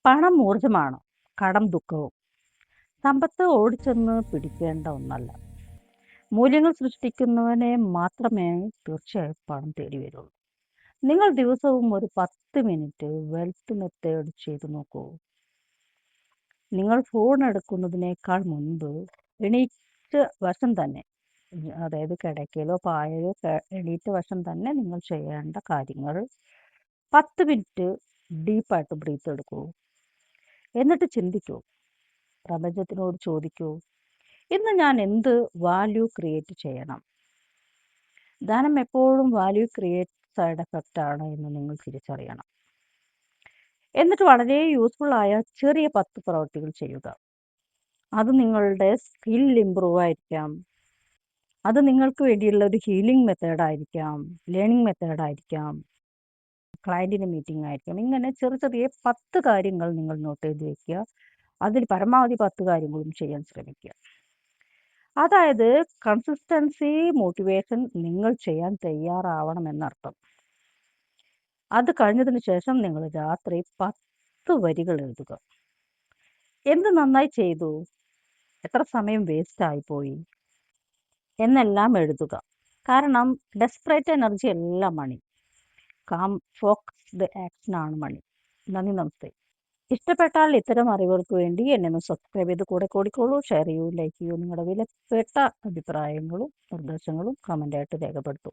പണം ഊർജമാണ്, കടം ദുഃഖവും. സമ്പത്ത് ഓടിച്ചെന്ന് പിടിക്കേണ്ട ഒന്നല്ല. മൂല്യങ്ങൾ സൃഷ്ടിക്കുന്നവനെ മാത്രമേ തീർച്ചയായും പണം തേടി വരുള്ളൂ. നിങ്ങൾ ദിവസവും ഒരു 10 മിനിറ്റ് വെൽത്ത് മെത്തേഡ് ചെയ്തു നോക്കൂ. നിങ്ങൾ ഫോൺ എടുക്കുന്നതിനേക്കാൾ മുൻപ് എണീറ്റ വശം തന്നെ, അതായത് കിടക്കയിലോ പായയിലോ എണീറ്റ വശം തന്നെ നിങ്ങൾ ചെയ്യേണ്ട കാര്യങ്ങൾ 10 മിനിറ്റ് ഡീപ്പായിട്ട് ബ്രീത്ത് എടുക്കൂ. എന്നിട്ട് ചിന്തിക്കൂ, പ്രപഞ്ചത്തിനോട് ചോദിക്കൂ, ഇന്ന് ഞാൻ എന്ത് വാല്യൂ ക്രിയേറ്റ് ചെയ്യണം. ധനം എപ്പോഴും വാല്യൂ ക്രിയേറ്റ് സൈഡ് എഫക്റ്റ് ആണ് എന്ന് നിങ്ങൾ തിരിച്ചറിയണം. എന്നിട്ട് വളരെ യൂസ്ഫുൾ ആയ ചെറിയ 10 പ്രവൃത്തികൾ ചെയ്യുക. അത് നിങ്ങളുടെ സ്കിൽ ഇംപ്രൂവ് ആയിരിക്കാം, അത് നിങ്ങൾക്ക് വേണ്ടിയുള്ള ഒരു ഹീലിംഗ് മെത്തേഡ് ആയിരിക്കാം, ലേണിംഗ് മെത്തേഡ് ആയിരിക്കാം, ക്ലയൻറ്റിൻ്റെ മീറ്റിംഗ് ആയിരിക്കാം. ഇങ്ങനെ ചെറിയ ചെറിയ 10 കാര്യങ്ങൾ നിങ്ങൾ നോട്ട് ചെയ്ത് വെക്കുക. അതിൽ പരമാവധി 10 കാര്യങ്ങളും ചെയ്യാൻ ശ്രമിക്കുക. അതായത് കൺസിസ്റ്റൻസി, മോട്ടിവേഷൻ, നിങ്ങൾ ചെയ്യാൻ തയ്യാറാവണം എന്നർത്ഥം. അത് കഴിഞ്ഞതിന് ശേഷം നിങ്ങൾ രാത്രി 10 വരികൾ എഴുതുക. എന്ത് നന്നായി ചെയ്തു, എത്ര സമയം വേസ്റ്റ് ആയിപ്പോയി എന്നെല്ലാം എഴുതുക. കാരണം ഡെസ്പറേറ്റ് എനർജി അല്ല മണി, കാം ഫോക്കസ്ഡ് ആക്ഷൻ ആണ് മണി. നന്ദി, നമസ്തേ. ഇഷ്ടപ്പെട്ടാൽ ഇത്തരം അറിവുകൾക്ക് വേണ്ടി എന്നെ ഒന്ന് സബ്സ്ക്രൈബ് ചെയ്ത് കൂടെ കൂടിക്കോളൂ. ഷെയർ ചെയ്യൂ, ലൈക്ക് ചെയ്യൂ. നിങ്ങളുടെ വിലപ്പെട്ട അഭിപ്രായങ്ങളും നിർദ്ദേശങ്ങളും കമൻ്റായിട്ട് രേഖപ്പെടുത്തൂ.